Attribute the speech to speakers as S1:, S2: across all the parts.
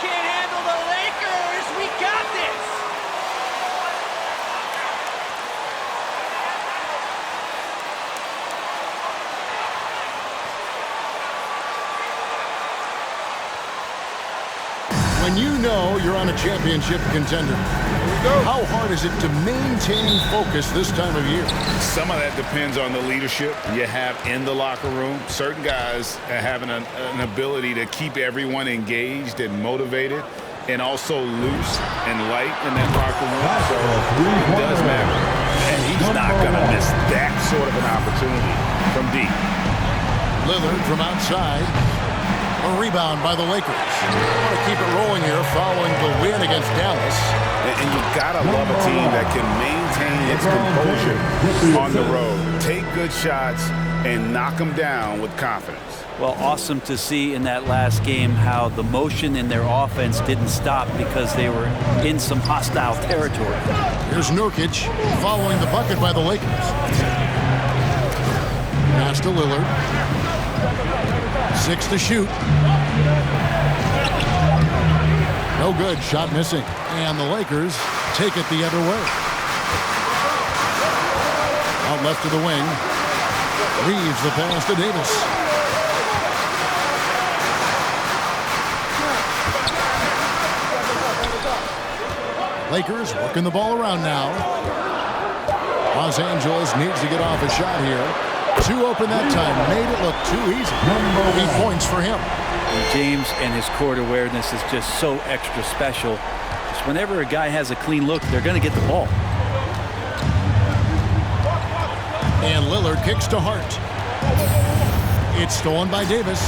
S1: can't handle the Lakers. We got this.
S2: When you know you're on a championship contender, how hard is it to maintain focus this time of year?
S3: Some of that depends on the leadership you have in the locker room. Certain guys have an ability to keep everyone engaged and motivated and also loose and light in that locker room. So it does matter. And he's not going to miss that sort of an opportunity from deep.
S2: Lillard from outside. A rebound by the Lakers. Want to keep it rolling here following the win against Dallas.
S3: And you've got to love a team that can maintain its composure on the road. Take good shots and knock them down with confidence.
S4: Well, awesome to see in that last game how the motion in their offense didn't stop because they were in some hostile territory.
S2: Here's Nurkic following the bucket by the Lakers. Pass to Lillard. 6 to shoot. No good. Shot missing. And the Lakers take it the other way. Out left to the wing. Reeves the pass to Davis. Lakers working the ball around now. Los Angeles needs to get off a shot here. Too open that time. Made it look too easy. 8 points for him.
S4: James and his court awareness is just so extra special. Just whenever a guy has a clean look, they're going to get the ball.
S2: And Lillard kicks to Hart. It's stolen by Davis.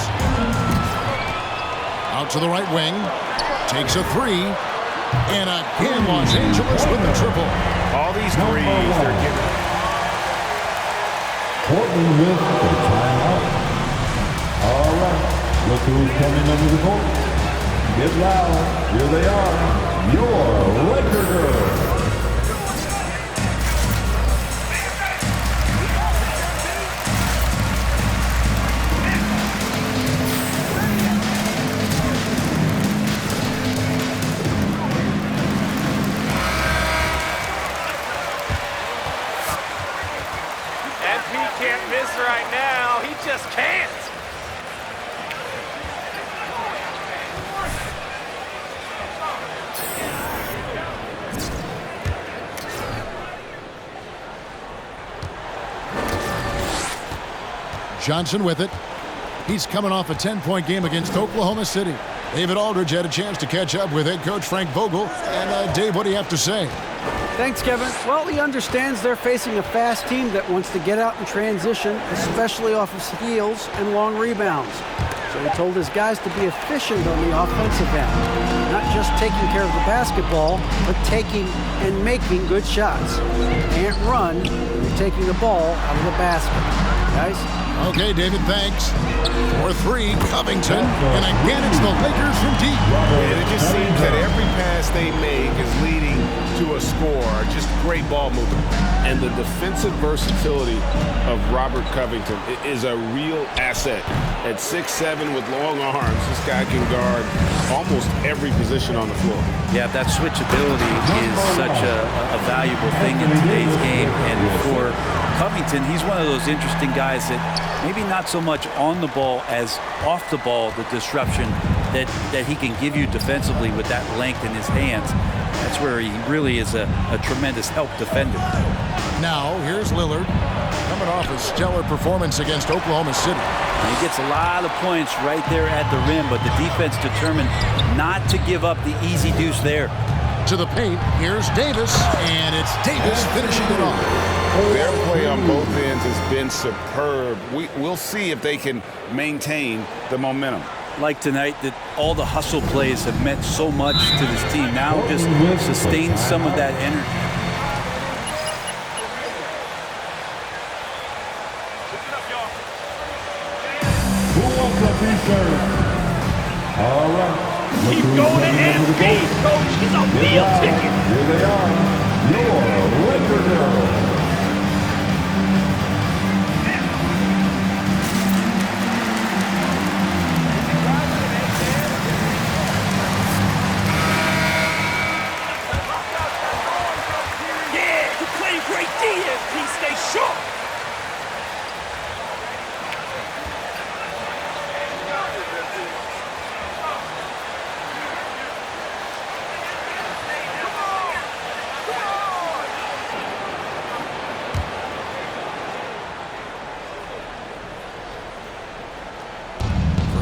S2: Out to the right wing. Takes a three. And again, Los Angeles with the triple.
S3: All these threes they're getting.
S5: Portland with the timeout. All right, look who's coming under the court. Get loud. Here they are, your Laker girls.
S1: Can't miss right now. He just can't.
S2: Johnson with it. He's coming off a 10-point game against Oklahoma City. David Aldridge had a chance to catch up with head coach Frank Vogel. And Dave, what do you have to say?
S6: Thanks, Kevin. Well, he understands they're facing a fast team that wants to get out in transition, especially off of heels and long rebounds. So he told his guys to be efficient on the offensive end. Not just taking care of the basketball, but taking and making good shots. You can't run when you're taking the ball out of the basket. Guys?
S2: Okay, David, thanks. 4-3, Covington. And again, it's the Lakers from deep.
S3: And it just seems that every pass they make is leading to a score. Just great ball movement. And the defensive versatility of Robert Covington is a real asset. At 6'7" with long arms, this guy can guard almost every position on the floor.
S4: Yeah, that switchability is such a valuable thing in today's game. And for Covington, he's one of those interesting guys that maybe not so much on the ball as off the ball, the disruption that he can give you defensively with that length in his hands. That's where he really is a tremendous help defender.
S2: Now, here's Lillard coming off a stellar performance against Oklahoma City.
S4: And he gets a lot of points right there at the rim, but the defense determined not to give up the easy deuce there.
S2: To the paint, here's Davis, and it's Davis finishing it off.
S3: Their play on both ends has been superb. We'll see if they can maintain the momentum.
S4: Like tonight, that all the hustle plays have meant so much to this team. Now just sustain some of that energy.
S5: Who wants a t-shirt? All right.
S1: Keep going to MB, coach. He's a meal ticket.
S5: Here they are, your Laker girls.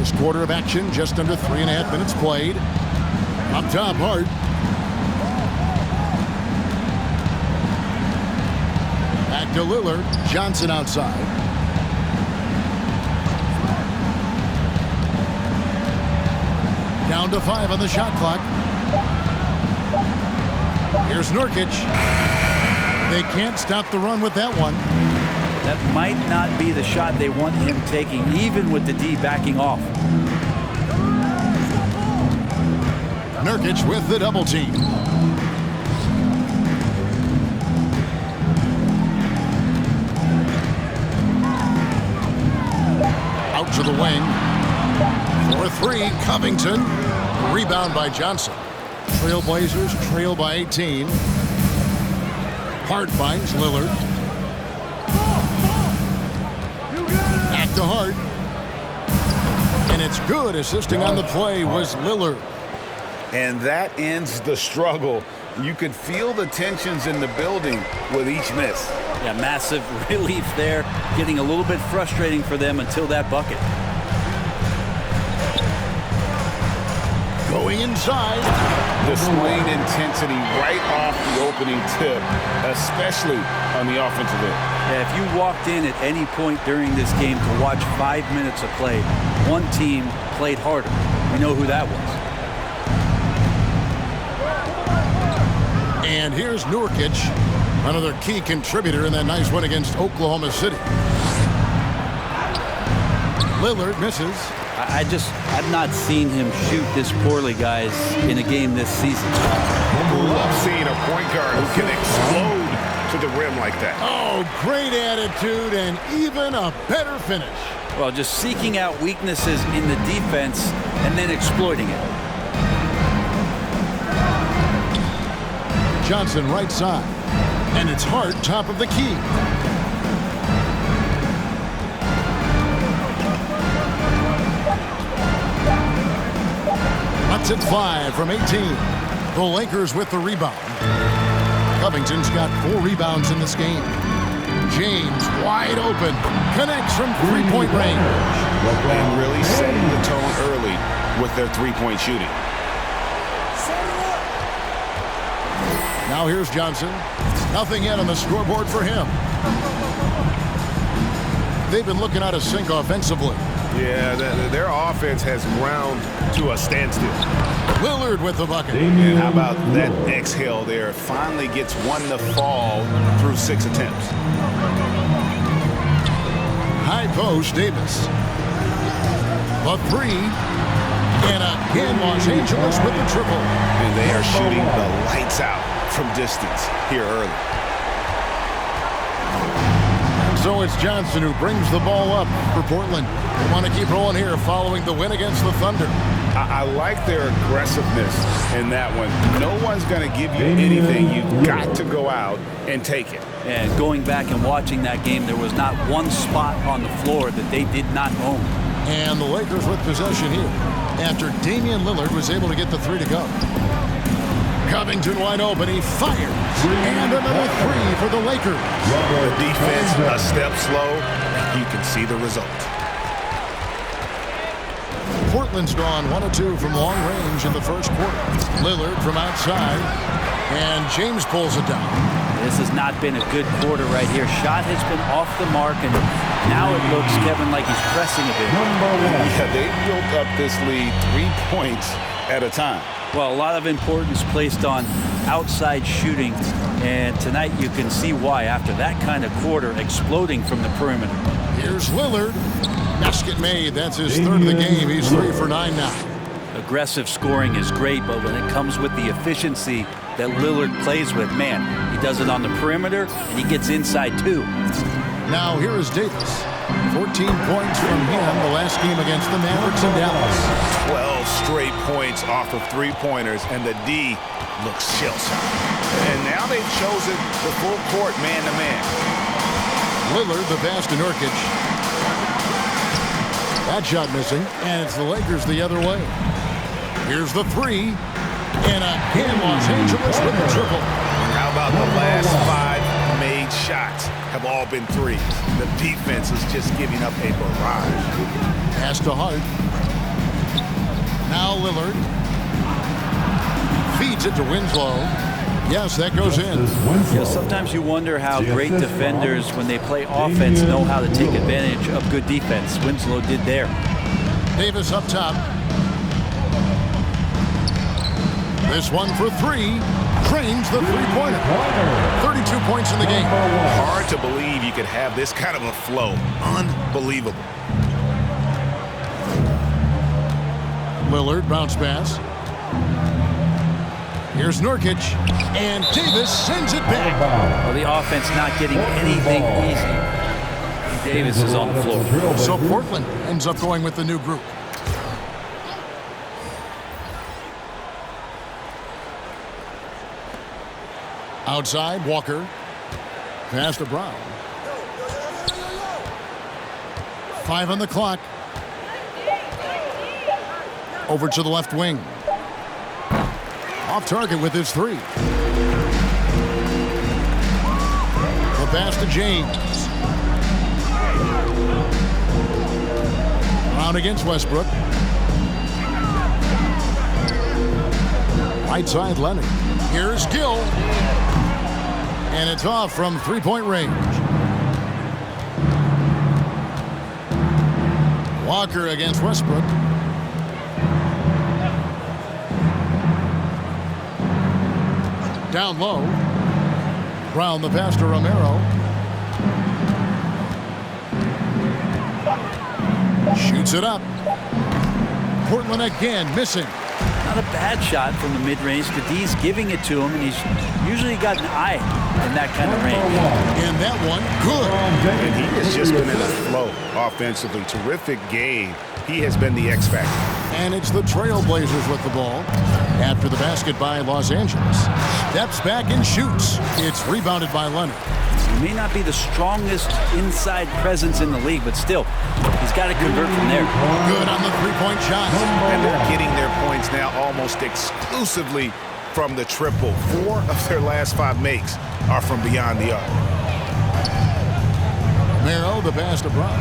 S2: First quarter of action, just under 3.5 minutes played. Up top, Hart. Back to Lillard. Johnson outside. Down to 5 on the shot clock. Here's Nurkic. They can't stop the run with that one.
S4: That might not be the shot they want him taking, even with the D backing off.
S2: Nurkic with the double team. Out to the wing. For 3, Covington. Rebound by Johnson. Trailblazers trail by 18. Hart finds Lillard. Back to Hart. And it's good. Assisting on the play was Lillard.
S3: And that ends the struggle. You could feel the tensions in the building with each miss.
S4: Yeah, massive relief there. Getting a little bit frustrating for them until that bucket.
S2: Going inside.
S3: Displaying intensity right off the opening tip, especially on the offensive end.
S4: Yeah, if you walked in at any point during this game to watch 5 minutes of play, one team played harder. We know who that was.
S2: And here's Nurkic, another key contributor in that nice win against Oklahoma City. Lillard misses.
S4: I've not seen him shoot this poorly, guys, in a game this season.
S3: Love seeing a point guard who can explode to the rim like that.
S2: Oh, great attitude and even a better finish.
S4: Well, just seeking out weaknesses in the defense and then exploiting it.
S2: Johnson right side. And it's Hart top of the key. That's at 5 from 18. The Lakers with the rebound. Covington's got 4 rebounds in this game. James wide open. Connects from three-point range.
S3: And really setting the tone early with their three-point shooting.
S2: Now here's Johnson. Nothing yet on the scoreboard for him. They've been looking out of sync offensively.
S3: Yeah, their offense has ground to a standstill.
S2: Lillard with the bucket.
S3: And how about that exhale there? Finally gets one to fall through 6 attempts.
S2: High post, Davis. The 3. And again, Los Angeles with the triple.
S3: And they are shooting the lights out from distance here early.
S2: So it's Johnson who brings the ball up for Portland. They want to keep rolling here following the win against the Thunder.
S3: I like their aggressiveness in that one. No one's going to give you anything. You've got to go out and take it.
S4: And going back and watching that game, there was not one spot on the floor that they did not own.
S2: And the Lakers with possession here after Damian Lillard was able to get the 3 to go. Covington wide open. He fires. And another 3 for the Lakers.
S3: The defense a step slow. You can see the result.
S2: Portland's gone 1 of 2 from long range in the first quarter. Lillard from outside. And James pulls it down.
S4: This has not been a good quarter right here. Shot has been off the mark, and now it looks, Kevin, like he's pressing a bit.
S3: Yeah, they built up this lead 3 points at a time.
S4: Well, a lot of importance placed on outside shooting, and tonight you can see why after that kind of quarter exploding from the perimeter.
S2: Here's Lillard. Basket made. That's his 3rd of the game. He's 3 for 9 now.
S4: Aggressive scoring is great, but when it comes with the efficiency that Lillard plays with, man, he does it on the perimeter, and he gets inside too.
S2: Now here is Davis. 14 points from him the last game against the Mavericks in Dallas.
S3: 12 straight points off of 3-pointers, and the D looks shell-shocked. And now they've chosen the full court man-to-man.
S2: Lillard, the pass to Nurkic. That shot missing, and it's the Lakers the other way. Here's the 3. And again, Los Angeles with the triple.
S3: How about the last 5 made shots have all been 3s? The defense is just giving up a barrage.
S2: Pass to Hart. Now Lillard. Feeds it to Winslow. Yes, that goes in.
S4: You know, sometimes you wonder how great defenders, when they play offense, know how to take advantage of good defense. Winslow did there.
S2: Davis up top. This one for three. Drains the three-pointer. 32 points in the game.
S3: Hard to believe you could have this kind of a flow. Unbelievable.
S2: Lillard bounce pass. Here's Nurkic, and Davis sends it back.
S4: Well, the offense not getting anything easy. Davis is on the floor.
S2: So Portland ends up going with the new group. Outside, Walker. Pass to Brown. 5 on the clock. Over to the left wing. Off target with his 3. The pass to James. Brown against Westbrook. Right side, Leonard. Here's Gill. And it's off from three-point range. Walker against Westbrook. Down low. Brown the pass to Romero. Shoots it up. Portland again missing.
S4: Not a bad shot from the mid-range. Kadis giving it to him, and he's usually got an eye in that kind of range.
S2: And that one, good.
S3: And he has just been in a flow offensively. Terrific game. He has been the X factor.
S2: And it's the Trailblazers with the ball. After the basket by Los Angeles. Steps back and shoots. It's rebounded by Leonard.
S4: He may not be the strongest inside presence in the league, but still, he's got to convert from there.
S2: Good on the three-point shot.
S3: And they're getting their points now almost exclusively from the triple. 4 of their last 5 makes are from beyond the arc.
S2: Romero, the pass to Brown.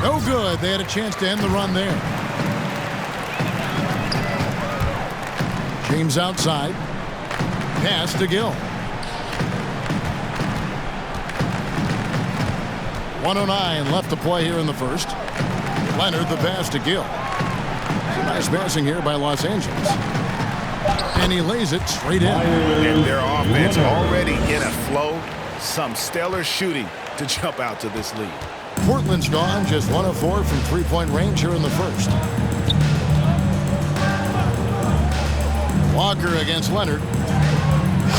S2: No good. They had a chance to end the run there. James outside. Pass to Gill. 1:09 left to play here in the first. Leonard the pass to Gill. Some nice passing here by Los Angeles. And he lays it straight in.
S3: And their offense already in a flow. Some stellar shooting to jump out to this lead.
S2: Portland's gone just 1 of 4 from three-point range here in the first. Walker against Leonard.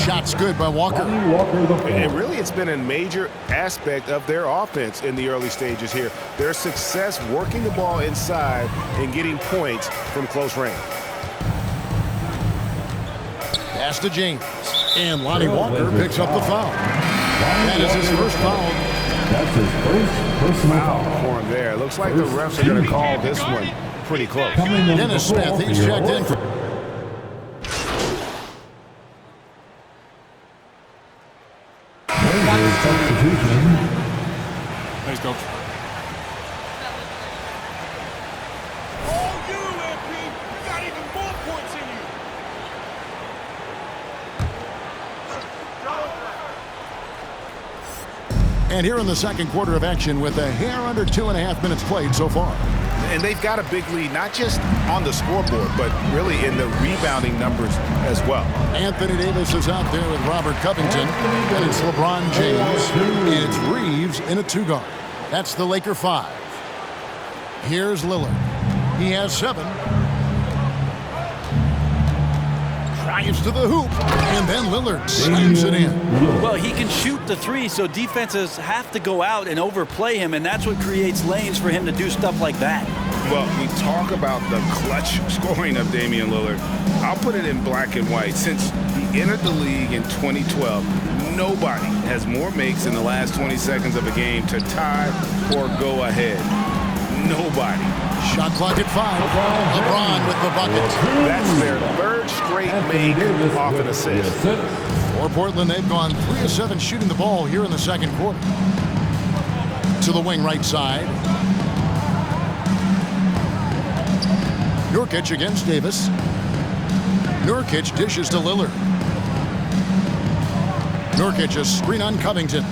S2: Shots good by Walker.
S3: And really, it's been a major aspect of their offense in the early stages here. Their success working the ball inside and getting points from close range.
S2: Pass to James. And Lonnie Walker picks up the foul. That is his first foul.
S5: That's his first personal
S3: Foul
S5: foul.
S3: for him there. Looks like the refs are going to call this one pretty close.
S2: Dennis Smith, he's checked in for.
S5: Substitution.
S2: Thanks, Coach. And here in the second quarter of action with a hair under 2.5 minutes played so far.
S3: And they've got a big lead, not just on the scoreboard, but really in the rebounding numbers as well.
S2: Anthony Davis is out there with Robert Covington. And it's LeBron James. And it's Reeves in a 2-guard. That's the Laker 5. Here's Lillard. He has 7. Drives to the hoop. And then Lillard slams it in.
S4: Well, he can shoot the 3, so defenses have to go out and overplay him, and that's what creates lanes for him to do stuff like that.
S3: Well, we talk about the clutch scoring of Damian Lillard. I'll put it in black and white. Since he entered the league in 2012, nobody has more makes in the last 20 seconds of a game to tie or go ahead. Nobody.
S2: Shot clock at 5. LeBron with the bucket.
S3: That's their 3rd straight make off an assist.
S2: For Portland, they've gone 3 of 7 shooting the ball here in the second quarter. To the wing right side. Nurkic against Davis. Nurkic dishes to Lillard. Nurkic a screen on Covington.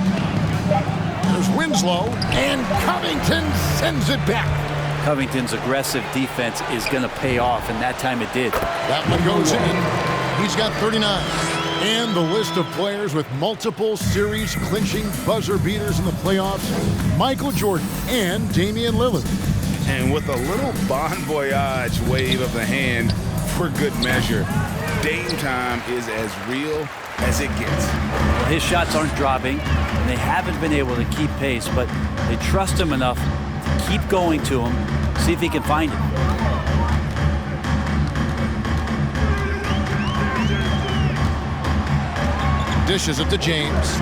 S2: There's Winslow, and Covington sends it back.
S4: Covington's aggressive defense is going to pay off, and that time it did.
S2: That one goes in. He's got 39. And the list of players with multiple series-clinching buzzer beaters in the playoffs, Michael Jordan and Damian Lillard.
S3: And with a little bon voyage wave of the hand for good measure, Dame time is as real as it gets.
S4: His shots aren't dropping, and they haven't been able to keep pace, but they trust him enough to keep going to him, see if he can find it.
S2: Dishes it to James.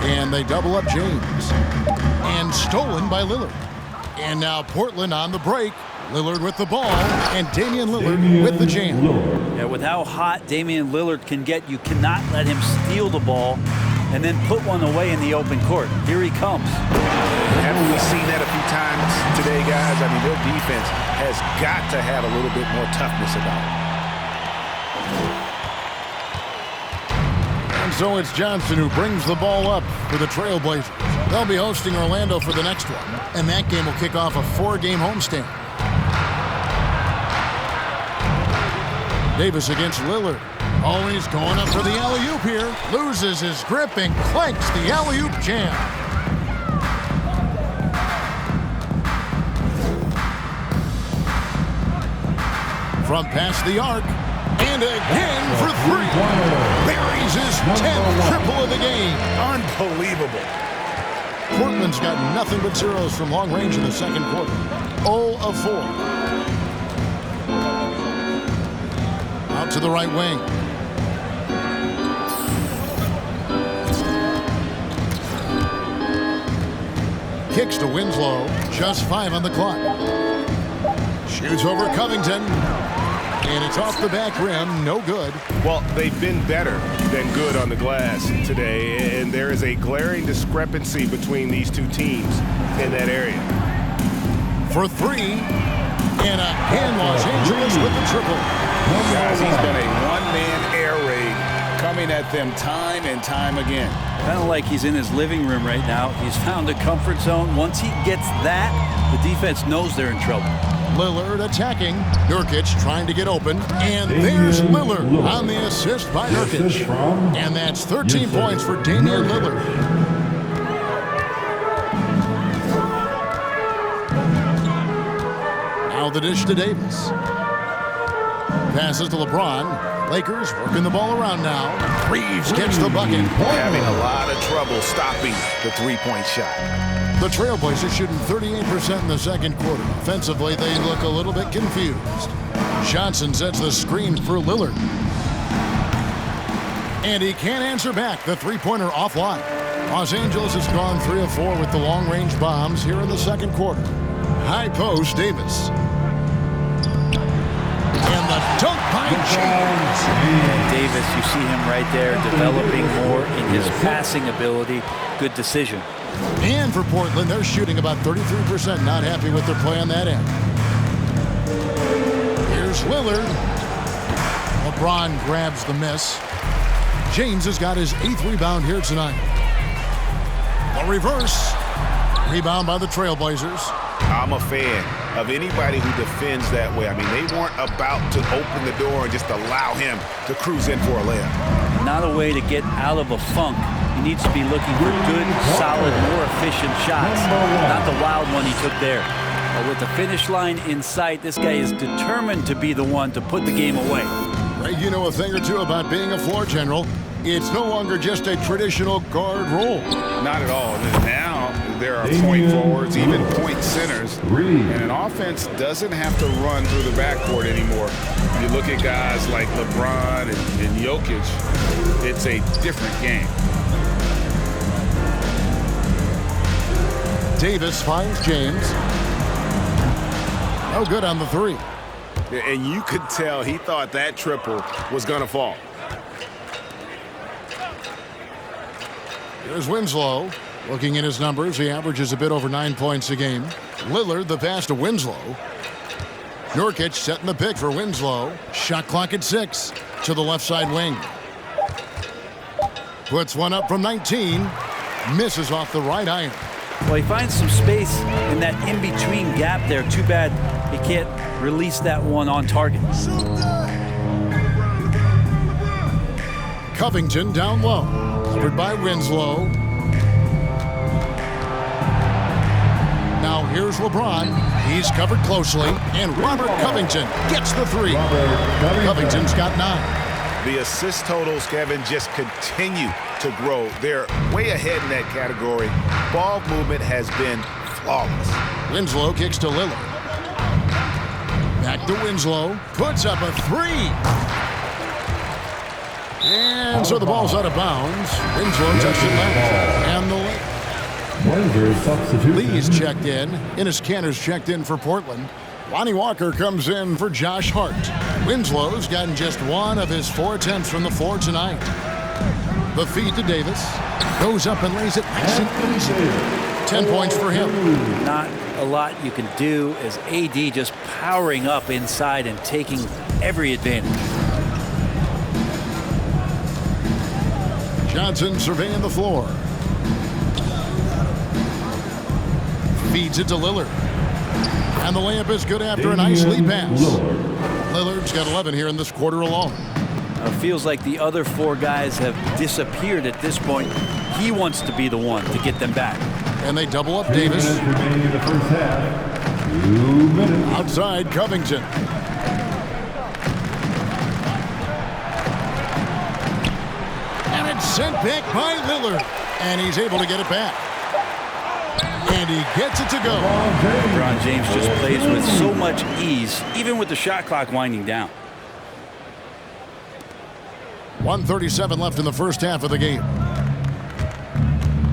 S2: And they double up James. And stolen by Lillard. And now Portland on the break. Lillard with the ball. And Damian Lillard with the jam.
S4: Yeah, with how hot Damian Lillard can get, you cannot let him steal the ball and then put one away in the open court. Here he comes.
S3: Haven't we seen that a few times today, guys? I mean, their defense has got to have a little bit more toughness about it.
S2: And so it's Johnson who brings the ball up for the Trailblazers. They'll be hosting Orlando for the next one, and that game will kick off a 4-game homestand. Davis against Lillard. Oh, he's going up for the alley-oop here. Loses his grip and clanks the alley-oop jam. From past the arc. And again for three. Buries his 10th triple of the game.
S3: Unbelievable.
S2: Portland's got nothing but zeros from long range in the second quarter. 0 of 4. Out to the right wing. Kicks to Winslow. Just 5 on the clock. Shoots over Covington. And it's off the back rim. No good.
S3: Well, they've been better than good on the glass today, and there is a glaring discrepancy between these two teams in that area.
S2: For 3. And again, Los Angeles with the triple.
S3: Guys, he's been a one-man air raid coming at them time and time again.
S4: Kind of like he's in his living room right now. He's found a comfort zone. Once he gets that, the defense knows they're in trouble.
S2: Lillard attacking. Nurkic trying to get open. And there's Lillard on the assist by Nurkic. And that's 13 points for Damian Lillard. Now the dish to Davis. Passes to LeBron. Lakers working the ball around now. Reeves gets the bucket.
S3: Having a lot of trouble stopping the three-point shot.
S2: The Trailblazers shooting 38% in the second quarter. Offensively, they look a little bit confused. Johnson sets the screen for Lillard. And he can't answer back. The three-pointer offline. Los Angeles has gone 3 of 4 with the long-range bombs here in the second quarter. High post, Davis. And the dunk by James.
S4: Davis, you see him right there developing more in his passing ability. Good decision.
S2: And for Portland, they're shooting about 33%. Not happy with their play on that end. Here's Lillard. LeBron grabs the miss. James has got his 8th rebound here tonight. A reverse. Rebound by the Trailblazers.
S3: I'm a fan of anybody who defends that way. I mean, they weren't about to open the door and just allow him to cruise in for a layup.
S4: Not a way to get out of a funk. He needs to be looking for good, solid, more efficient shots. Not the wild one he took there. But with the finish line in sight, this guy is determined to be the one to put the game away.
S2: Right, you know a thing or two about being a floor general. It's no longer just a traditional guard role.
S3: Not at all. Now there are point forwards, even point centers. And an offense doesn't have to run through the backcourt anymore. You look at guys like LeBron and Jokic, it's a different game.
S2: Davis finds James. No good on the 3.
S3: And you could tell he thought that triple was going to fall.
S2: Here's Winslow. Looking at his numbers, he averages a bit over 9 points a game. Lillard, the pass to Winslow. Nurkic setting the pick for Winslow. Shot clock at 6 to the left side wing. Puts one up from 19. Misses off the right iron.
S4: Well, he finds some space in that in-between gap there. Too bad he can't release that one on target.
S2: Covington down low. Covered by Winslow. Now here's LeBron. He's covered closely. And Robert Covington gets the 3. Covington's got 9.
S3: The assist totals, Kevin, just continue to grow. They're way ahead in that category. Ball movement has been flawless.
S2: Winslow kicks to Lillard. Back to Winslow. Puts up a 3. And so the ball's out of bounds. Winslow touched it left. And the Lee's checked in. Ennis Cantor's checked in for Portland. Lonnie Walker comes in for Josh Hart. Winslow's gotten just 1 of his 4 attempts from the floor tonight. The feed to Davis. Goes up and lays it nice and easy. 10 points for him.
S4: Not a lot you can do as AD just powering up inside and taking every advantage.
S2: Johnson surveying the floor. Feeds it to Lillard. And the layup is good after a nice lead pass. Lillard's got 11 here in this quarter alone.
S4: It feels like the other 4 guys have disappeared at this point. He wants to be the one to get them back.
S2: And they double up Davis.
S5: Remaining in the first half. 2 minutes.
S2: Outside Covington. And it's sent back by Lillard. And he's able to get it back. And he gets it to go.
S4: LeBron James just plays with so much ease, even with the shot clock winding down.
S2: 1:37 left in the first half of the game.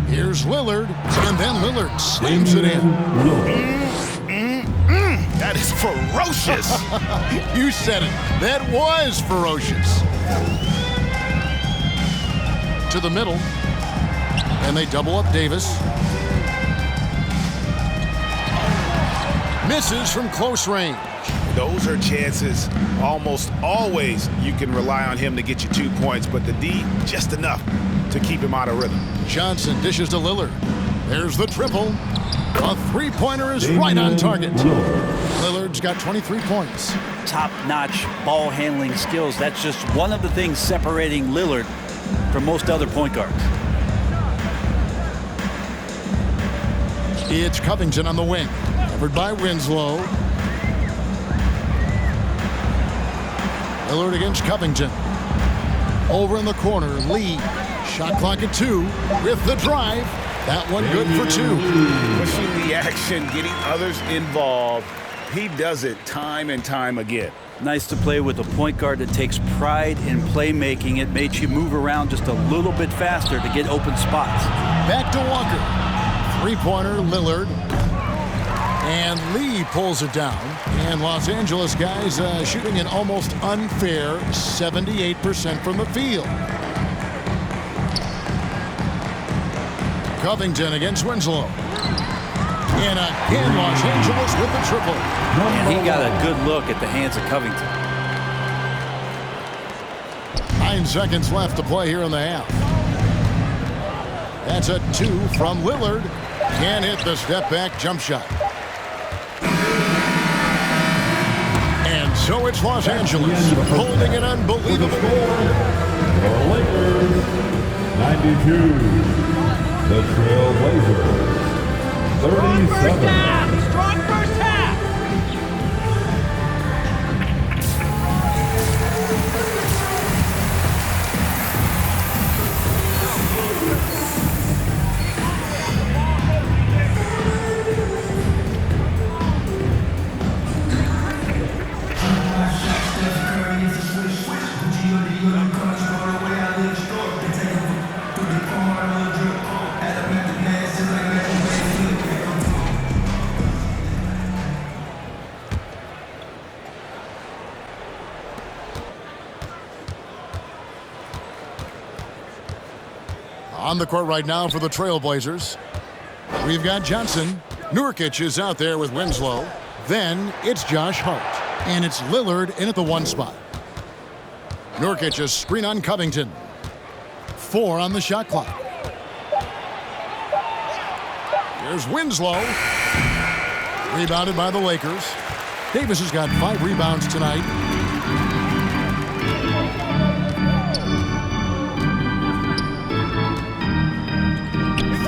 S2: Here's Lillard, and then Lillard slams it in.
S3: That is ferocious.
S2: You said it. That was ferocious. To the middle, and they double up Davis. Misses from close range.
S3: Those are chances. Almost always you can rely on him to get you 2 points, but the D, just enough to keep him out of rhythm.
S2: Johnson dishes to Lillard. There's the triple. A 3-pointer is right on target. Lillard's got 23 points.
S4: Top-notch ball handling skills. That's just one of the things separating Lillard from most other point guards.
S2: It's Covington on the wing. Covered by Winslow. Lillard against Covington. Over in the corner, Lee. Shot clock at 2 with the drive. That one good for 2.
S3: Pushing the action, getting others involved. He does it time and time again.
S4: Nice to play with a point guard that takes pride in playmaking. It makes you move around just a little bit faster to get open spots.
S2: Back to Walker. 3-pointer, Lillard. And Lee pulls it down. And Los Angeles guys shooting an almost unfair 78% from the field. Covington against Winslow. And again, Los Angeles with the triple.
S4: And he got a good look at the hands of Covington.
S2: 9 seconds left to play here in the half. That's a 2 from Lillard. Can't hit the step-back jump shot. And so it's Los Angeles holding an unbelievable score.
S5: The Lakers, 92. The Trail Blazers, 37.
S1: Strong first half.
S2: On the court right now for the Trailblazers, we've got Johnson. Nurkic is out there with Winslow. Then it's Josh Hart. And it's Lillard in at the 1 spot. Nurkic a screen on Covington. 4 on the shot clock. Here's Winslow. Rebounded by the Lakers. Davis has got 5 rebounds tonight.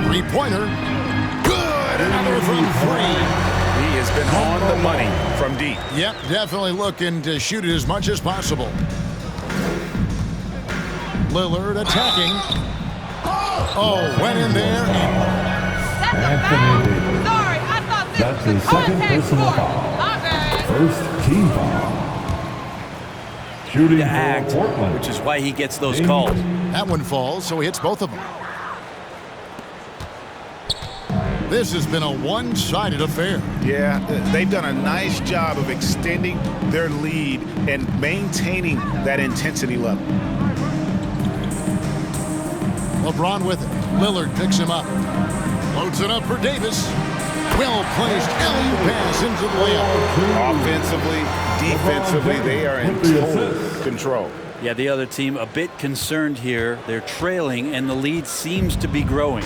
S2: Three-pointer. Good. Another from 3.
S3: He has been on the money from deep.
S2: Yep, definitely looking to shoot it as much as possible. Lillard attacking. Oh, went in there.
S5: Anthony Davis.
S1: Sorry, I thought this
S5: That's
S1: was
S5: his
S1: a
S5: second
S1: contact
S5: personal
S1: sport.
S5: foul.
S1: Okay.
S5: First team foul. Shooting
S4: To
S5: for
S4: act,
S5: Portland.
S4: which is why he gets those calls.
S2: That one falls, so he hits both of them. This has been a one-sided affair.
S3: Yeah, they've done a nice job of extending their lead and maintaining that intensity level.
S2: LeBron with it. Lillard picks him up. Loads it up for Davis. Well-placed alley pass into the layup.
S3: Offensively, defensively, they are in total control.
S4: Yeah, the other team a bit concerned here. They're trailing, and the lead seems to be growing.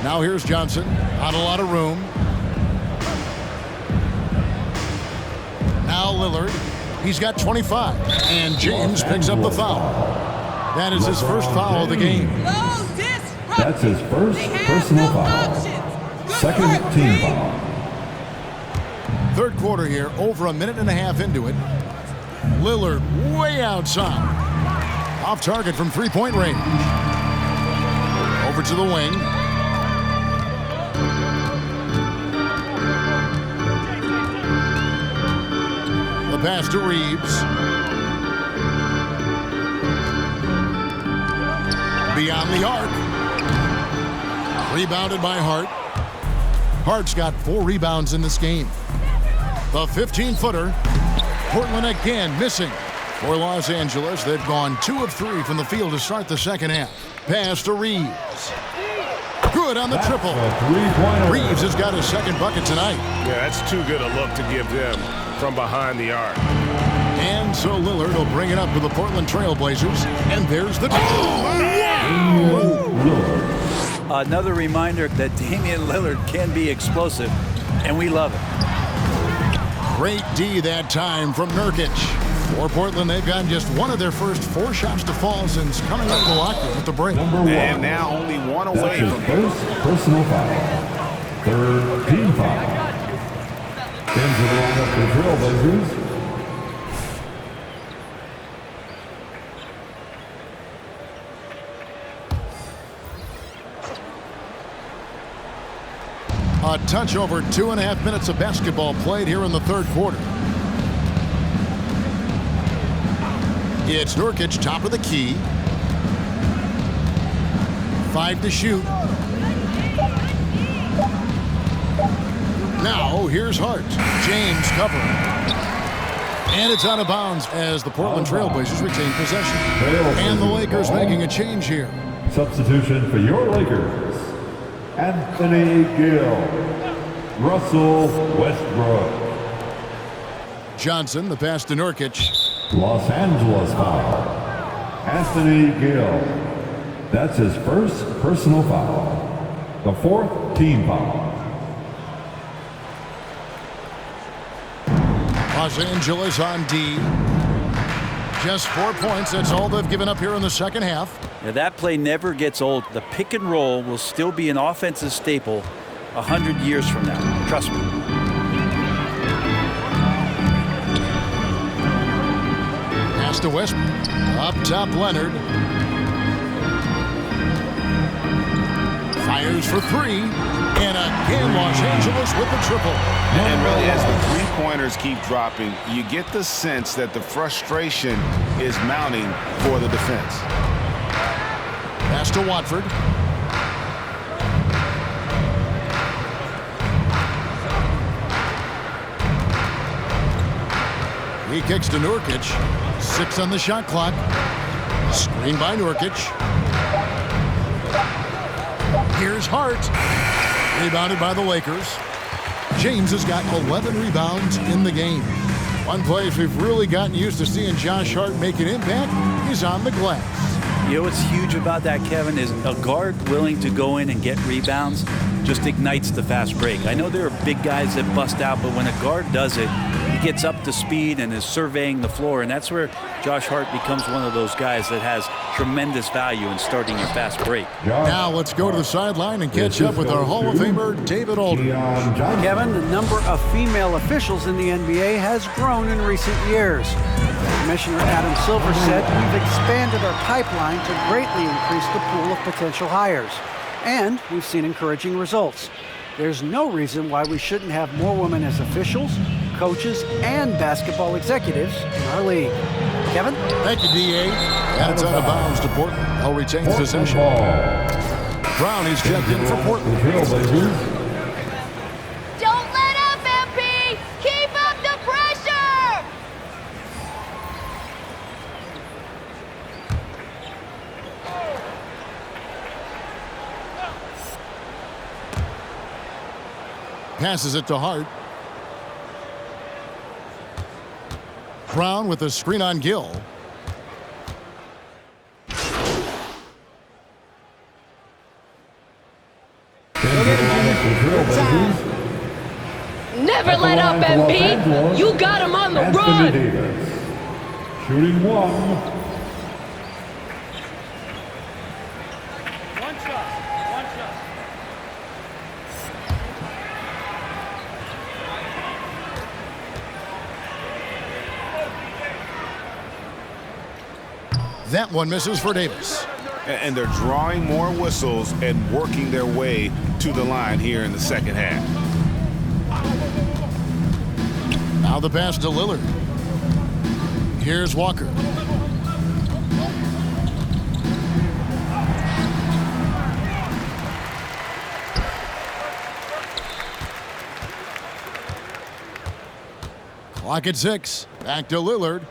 S2: Now here's Johnson. Not a lot of room. Now Lillard. He's got 25. And James picks up the foul. That is his first foul of the game.
S5: That's his first personal foul. Second team foul.
S2: Third quarter here, over a minute and a half into it. Lillard way outside. Off target from three-point range. Over to the wing. The pass to Reeves. Beyond the arc. Rebounded by Hart. Hart's got 4 rebounds in this game. The 15-footer. Portland again missing. For Los Angeles, they've gone 2 of 3 from the field to start the second half. Pass to Reeves. Good on the triple. Reeves has got his second bucket tonight.
S3: Yeah, that's too good a look to give them from behind the arc.
S2: And so Lillard will bring it up to the Portland Trail Blazers. And there's the...
S4: Another reminder that Damian Lillard can be explosive, and we love it.
S2: Great D that time from Nurkic. For Portland, they've gotten just one of their first 4 shots to fall since coming out of the locker at the break.
S3: And now only one away
S5: That's
S3: from
S5: his first personal foul. Third team foul. Into the lineup for Trailblazers.
S2: A touch over 2.5 minutes of basketball played here in the third quarter. It's Nurkic, top of the key. 5 to shoot. Now, here's Hart. James covering. And it's out of bounds as the Portland Trailblazers retain possession. And the Lakers making a change here.
S5: Substitution for your Lakers. Anthony Gill. Russell Westbrook.
S2: Johnson, the pass to Nurkic.
S5: Los Angeles foul. Anthony Gill. That's his first personal foul. The 4th team foul.
S2: Los Angeles on D. Just 4 points. That's all they've given up here in the second half.
S4: Now, that play never gets old. The pick and roll will still be an offensive staple 100 years from now. Trust me.
S2: Pass to Westbrook. Up top, Leonard. Fires for 3. And again, Los Angeles with the triple.
S3: And really, as the three-pointers keep dropping, you get the sense that the frustration is mounting for the defense.
S2: Pass to Watford. He kicks to Nurkic. 6 on the shot clock. Screen by Nurkic. Here's Hart. Rebounded by the Lakers. James has got 11 rebounds in the game. One place we've really gotten used to seeing Josh Hart make an impact is on the glass.
S4: You know what's huge about that, Kevin, is a guard willing to go in and get rebounds just ignites the fast break. I know there are big guys that bust out, but when a guard does it, he gets up to speed and is surveying the floor, and that's where Josh Hart becomes one of those guys that has tremendous value in starting your fast break.
S2: Now let's go to the sideline and catch up with our Hall of Famer, David Aldridge.
S6: Kevin, the number of female officials in the NBA has grown in recent years. Commissioner Adam Silver said, "We've expanded our pipeline to greatly increase the pool of potential hires. And we've seen encouraging results. There's no reason why we shouldn't have more women as officials, coaches, and basketball executives in our league." Kevin?
S2: Thank you, D.A. And it's out of bounds to Portland. Hall retains possession. Brown is checked in for Portland.
S1: Don't let up, MP! Keep up the pressure!
S2: Passes it to Hart. Brown with a screen on Gill.
S1: Never let up, MP! You got him on the run!
S5: Shooting one.
S2: That one misses for Davis.
S3: And they're drawing more whistles and working their way to the line here in the second half.
S2: Now the pass to Lillard. Here's Walker. Clock at 6. Back to Lillard.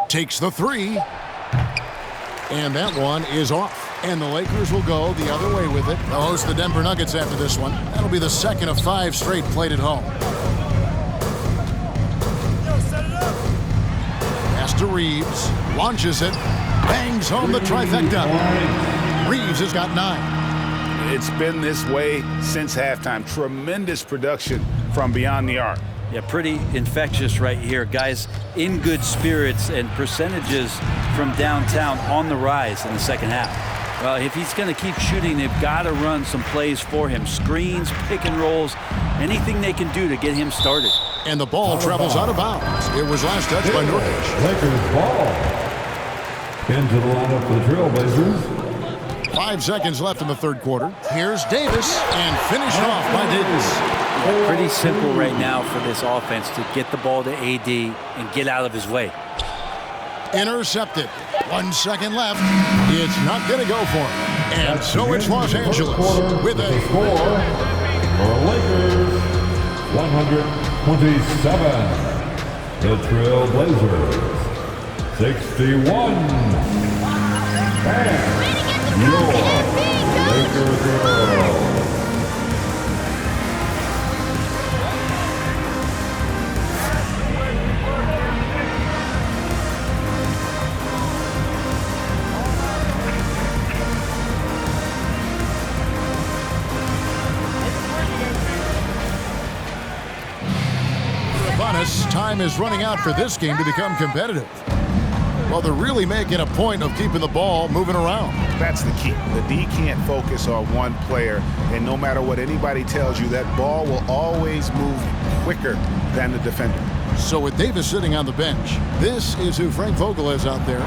S2: Takes the three. And that one is off. And the Lakers will go the other way with it. They'll host the Denver Nuggets after this one. That'll be the second of 5 straight played at home. Pass to Reeves. Launches it. Bangs home the trifecta. Reeves has got 9.
S3: It's been this way since halftime. Tremendous production from beyond the arc.
S4: Yeah, pretty infectious right here. Guys in good spirits and percentages from downtown on the rise in the second half. Well, if he's going to keep shooting, they've got to run some plays for him. Screens, pick and rolls, anything they can do to get him started.
S2: And the ball travels out of bounds. It was last touched by Nurkic.
S5: Lakers ball. Into the lineup for the Trailblazers.
S2: 5 seconds left in the third quarter. Here's Davis, and finished off by Davis.
S4: Pretty simple right now for this offense to get the ball to AD and get out of his way.
S2: Intercepted. 1 second left. It's not going to go for him. And so it's Los Angeles with a
S5: score for Lakers 127. The Trailblazers 61. And your Laker girl.
S2: Time is running out for this game to become competitive. Well, they're really making a point of keeping the ball moving around.
S3: That's the key. The D can't focus on one player, and no matter what anybody tells you, that ball will always move quicker than the defender.
S2: So with Davis sitting on the bench, this is who Frank Vogel is out there.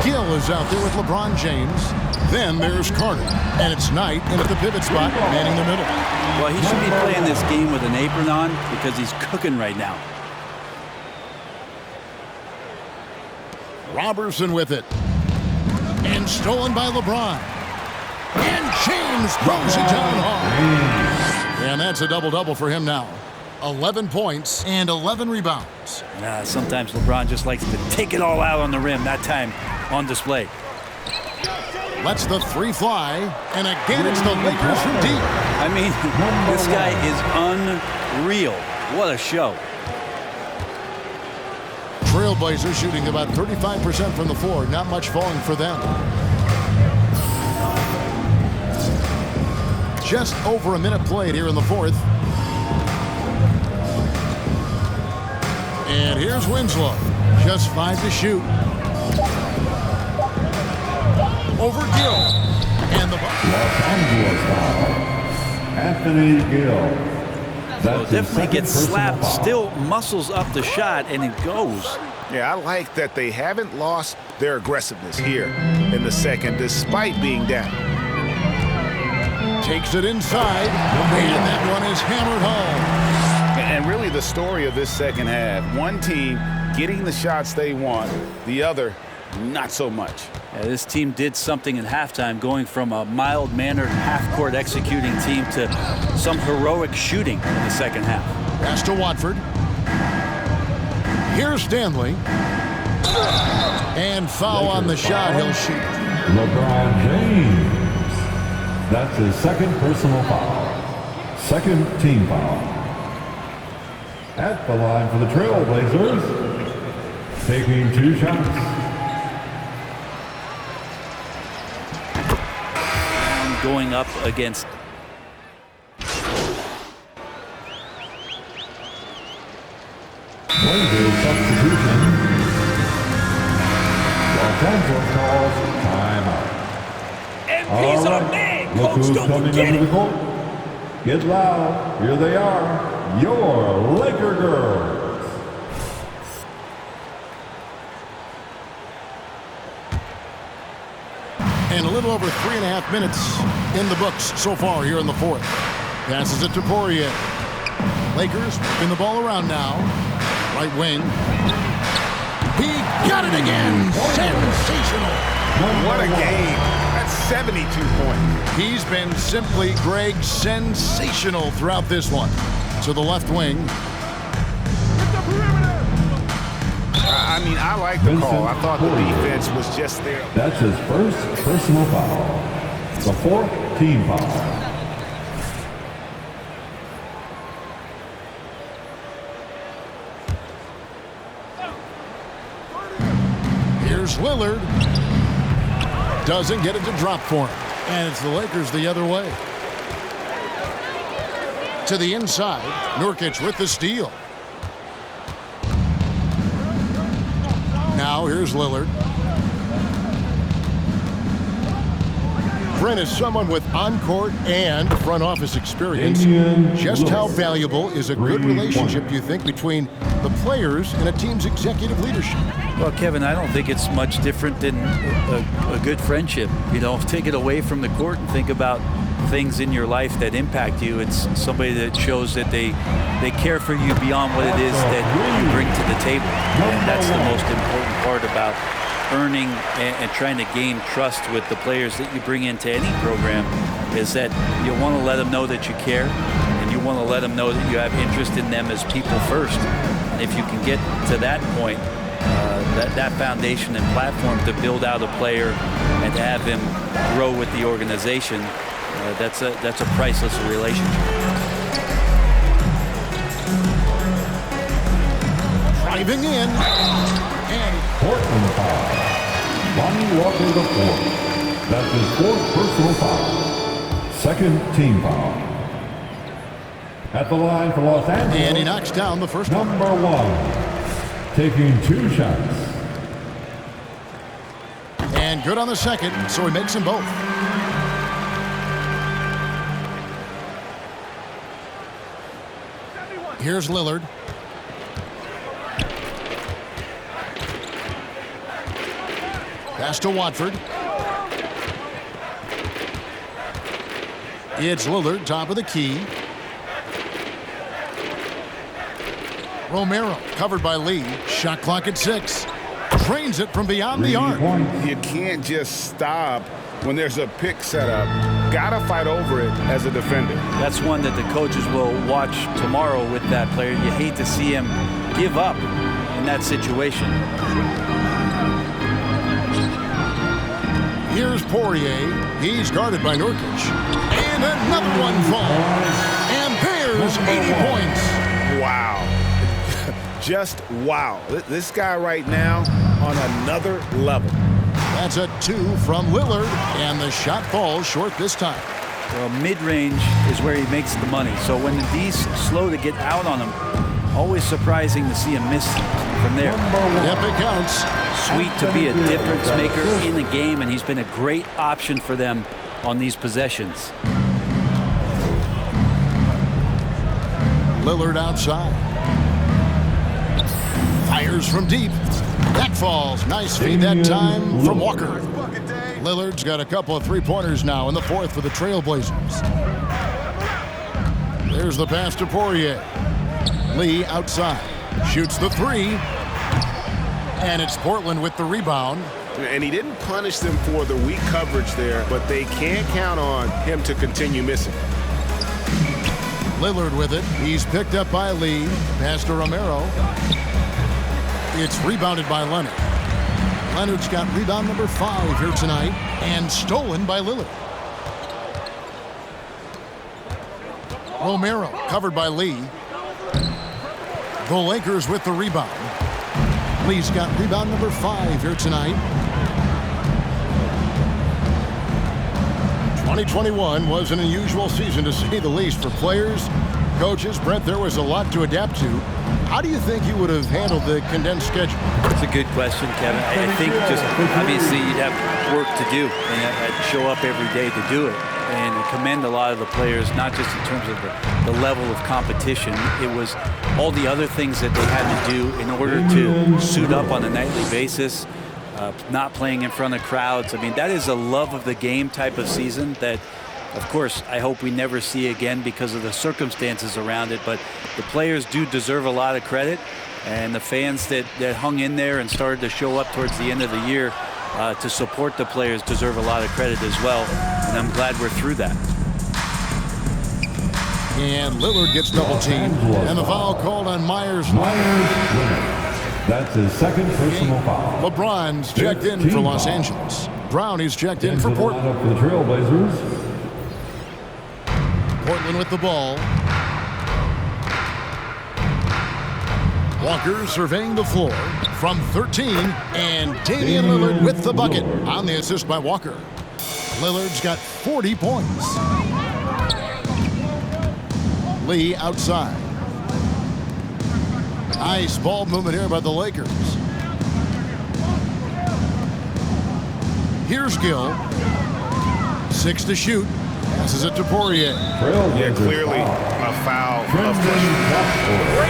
S2: Gill is out there with LeBron James. Then there's Carter. And it's Knight in at the pivot spot, manning the middle.
S4: Well, he should be playing this game with an apron on because he's cooking right now.
S2: Robertson with it. And stolen by LeBron. And James throws it down hard. And that's a double-double for him now. 11 points and 11 rebounds.
S4: Sometimes LeBron just likes to take it all out on the rim, that time on display.
S2: Lets the three fly. And again, it's the Lakers from deep.
S4: I mean, this guy is unreal. What a show.
S2: Trailblazers shooting about 35% from the floor. Not much falling for them. Just over a minute played here in the fourth. And here's Winslow. Just 5 to shoot. Over Gill. And the
S5: Los Angeles foul. Anthony Gill.
S4: So definitely gets slapped, still muscles up the shot, and it goes.
S3: Yeah, I like that they haven't lost their aggressiveness here in the second, despite being down.
S2: Takes it inside, and that one is hammered home.
S3: And really the story of this second half, one team getting the shots they want, the other not so much.
S4: Yeah, this team did something in halftime, going from a mild-mannered half-court executing team to some heroic shooting in the second half.
S2: Pass to Watford. Here's Stanley. And foul on the shot. He'll shoot.
S5: LeBron James. That's his second personal foul. Second team foul. At the line for the Trailblazers. Taking 2 shots.
S4: Going up against
S5: Blazers substitution. Los Angeles calls timeout.
S7: MP's our man.
S5: Look
S7: Coach,
S5: who's
S7: don't
S5: coming
S7: forget
S5: under
S7: it.
S5: the court. Get loud. Here they are. Your Laker girls.
S2: And a little over 3.5 minutes in the books so far here in the fourth. Passes it to Poirier. Lakers in the ball around now. Right wing. He got it again. Sensational.
S3: What a game. That's 72 points.
S2: He's been simply, Greg, sensational throughout this one. To the left wing.
S3: I mean, I like the call. I thought the defense was just there.
S5: That's his first personal foul. The fourth team foul.
S2: Here's Lillard. Doesn't get it to drop for him. And it's the Lakers the other way. To the inside. Nurkic with the steal. Now here's Lillard. Brent is someone with on-court and front office experience. Just how valuable is a good relationship, you think, between the players and a team's executive leadership?
S4: Well, Kevin, I don't think it's much different than a good friendship. You know, take it away from the court and think about things in your life that impact you. It's somebody that shows that they care for you beyond what it is that you bring to the table. And that's the most important part about earning and trying to gain trust with the players that you bring into any program, is that you want to let them know that you care, and you want to let them know that you have interest in them as people first. And if you can get to that point, that foundation and platform to build out a player and to have him grow with the organization, that's a priceless relationship.
S2: Driving in. And
S5: Portland foul. Lonnie Walker the fourth. That's his fourth personal foul. Second team foul. At the line for Los Angeles.
S2: And he knocks down the first one.
S5: Number 1. Taking 2 shots.
S2: And good on the second, so he makes them both. Here's Lillard. Pass to Watford. It's Lillard, top of the key. Romero, covered by Lee. Shot clock at 6. Trains it from beyond the arc.
S3: You can't just stop when there's a pick set up. Gotta fight over it as a defender.
S4: That's one that the coaches will watch tomorrow with that player. You hate to see him give up in that situation.
S2: Here's Poirier. He's guarded by Nurkic. And another one falls. And there's 80 points.
S3: Wow. Just wow. This guy right now on another level.
S2: That's a 2 from Lillard, and the shot falls short this time.
S4: Well, mid-range is where he makes the money. So when the D's slow to get out on him, always surprising to see him miss from there.
S2: Yep, it counts.
S4: Sweet to be a difference maker in the game, and he's been a great option for them on these possessions.
S2: Lillard outside. Fires from deep. That falls. Nice feed that time from Walker. Lillard's got a couple of three-pointers now in the fourth for the Trailblazers. There's the pass to Poirier. Lee outside. Shoots the three. And it's Portland with the rebound.
S3: And he didn't punish them for the weak coverage there, but they can't count on him to continue missing.
S2: Lillard with it. He's picked up by Lee. Pass to Romero. It's rebounded by Leonard. Leonard's got rebound number 5 here tonight, and stolen by Lillard. Romero covered by Lee. The Lakers with the rebound. Lee's got rebound number 5 here tonight. 2021 was an unusual season to say the least for players, coaches. Brett, there was a lot to adapt to. How do you think you would have handled the condensed schedule?
S4: It's a good question, Kevin. I think just obviously you'd have work to do and I'd show up every day to do it. And I commend a lot of the players, not just in terms of the level of competition. It was all the other things that they had to do in order to suit up on a nightly basis, not playing in front of crowds. I mean, that is a love of the game type of season that, of course, I hope we never see again because of the circumstances around it. But the players do deserve a lot of credit. And the fans that hung in there and started to show up towards the end of the year to support the players deserve a lot of credit as well. And I'm glad we're through that.
S2: And Lillard gets double teamed. And the foul called on Myers.
S5: That's his second personal foul.
S2: LeBron's checked in for Los Angeles. Brownie's checked in for Portland.
S5: For the Trailblazers.
S2: Portland with the ball. Walker surveying the floor from 13, and Damian Lillard with the bucket on the assist by Walker. Lillard's got 40 points. Lee outside. Nice ball movement here by the Lakers. Here's Gill. 6 to shoot. Passes it to Poirier.
S3: Yeah, clearly a foul.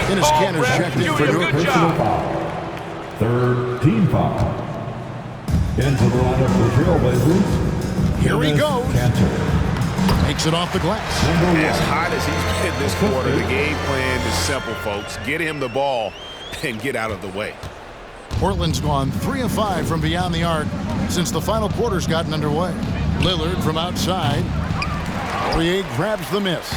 S2: Dennis Canner's checked in for Nurkic.
S5: Third team foul. Into the lineup for the Trailblazers.
S2: Here he goes.
S5: Cantor.
S2: Makes it off the glass.
S3: As hot as he's been this quarter, the game plan is simple, folks. Get him the ball and get out of the way.
S2: Portland's gone 3 of 5 from beyond the arc since the final quarter's gotten underway. Lillard from outside. Poirier grabs the miss.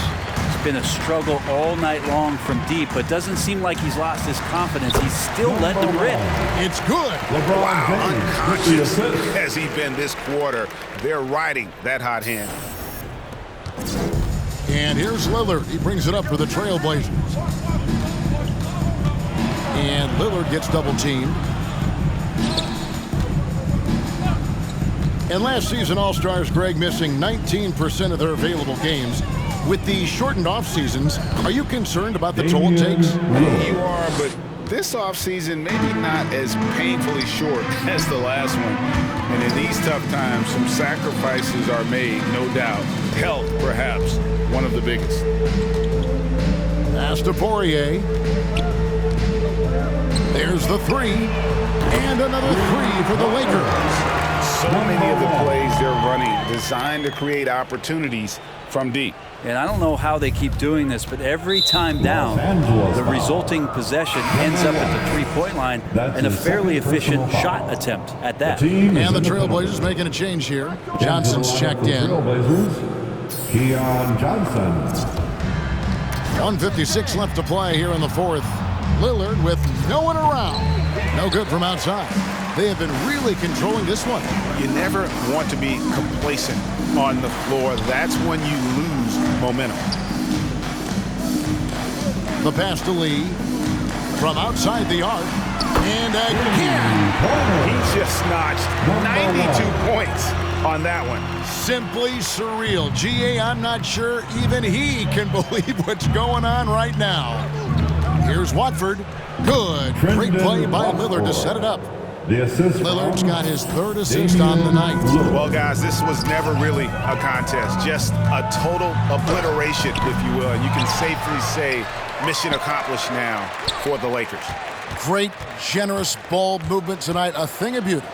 S4: It's been a struggle all night long from deep, but doesn't seem like he's lost his confidence. He's still letting them rip.
S2: It's good.
S3: Wow, unconscious has he been this quarter. They're riding that hot hand.
S2: And here's Lillard. He brings it up for the Trailblazers. And Lillard gets double teamed. And last season, All-Stars Greg missing 19% of their available games. With the shortened off seasons, are you concerned about the toll it takes?
S3: You are, but this offseason maybe not as painfully short as the last one. And in these tough times, some sacrifices are made, no doubt. Health, perhaps, one of the biggest.
S2: Pass to Poirier. There's the 3. And another 3 for the Lakers.
S3: So many of the plays they're running designed to create opportunities from deep.
S4: And I don't know how they keep doing this, but every time down, the resulting possession ends up at the three-point line and a fairly efficient shot attempt at that.
S2: And the Trailblazers making a change here. Johnson's checked in.
S5: Keon Johnson.
S2: 1:56 left to play here in the fourth. Lillard with no one around. No good from outside. They have been really controlling this one.
S3: You never want to be complacent on the floor. That's when you lose momentum.
S2: The pass to Lee from outside the arc. And again.
S3: He just notched 92 points on that one.
S2: Simply surreal. GA, I'm not sure even he can believe what's going on right now. Here's Watford. Good. Great play by Lillard to set it up.
S5: The assist.
S2: Lillard's got his third assist on the night.
S3: Well, guys, this was never really a contest. Just a total obliteration, if you will. And you can safely say mission accomplished now for the Lakers.
S2: Great, generous ball movement tonight. A thing of beauty.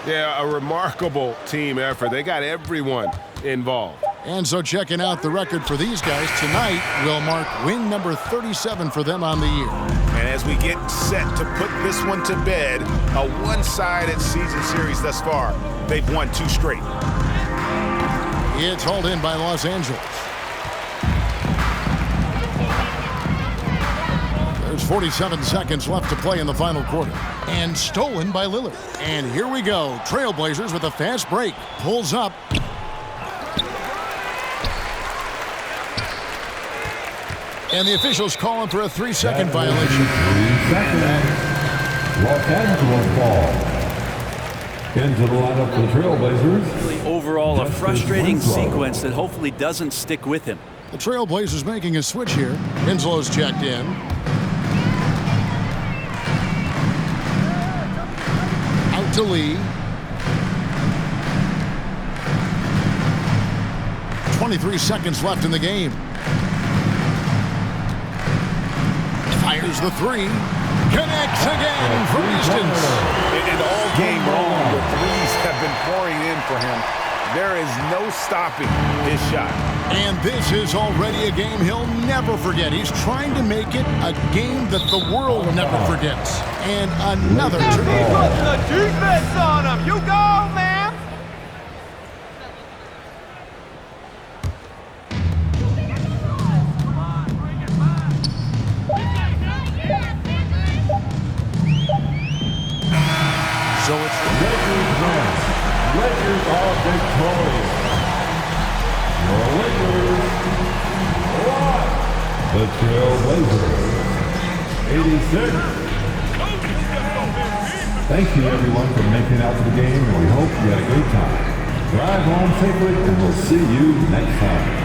S8: Yeah, a remarkable team effort. They got everyone involved.
S2: And so checking out the record for these guys tonight will mark win number 37 for them on the year.
S3: And as we get set to put this one to bed, a one-sided season series thus far, they've won 2 straight.
S2: It's hauled in by Los Angeles. There's 47 seconds left to play in the final quarter. And stolen by Lillard. And here we go. Trailblazers with a fast break. Pulls up. And the officials calling for a 3-second violation.
S5: 3 seconds. Los Angeles ball. Into the lineup for the Trailblazers.
S4: Overall, a frustrating sequence that hopefully doesn't stick with him.
S2: The Trailblazers making a switch here. Winslow's checked in. Out to Lee. 23 seconds left in the game. Fires the 3. Connects again from distance.
S3: And all game long, the threes have been pouring in for him. There is no stopping his shot.
S2: And this is already a game he'll never forget. He's trying to make it a game that the world never forgets. And another turnover.
S1: Put the defense on him. You go, man.
S2: So it's the
S5: Lakers win. Lakers are victorious. Your Lakers won. The Trailblazers 86. Thank you everyone for making it out to the game, and we hope you had a great time. Drive home safely, and we'll see you next time.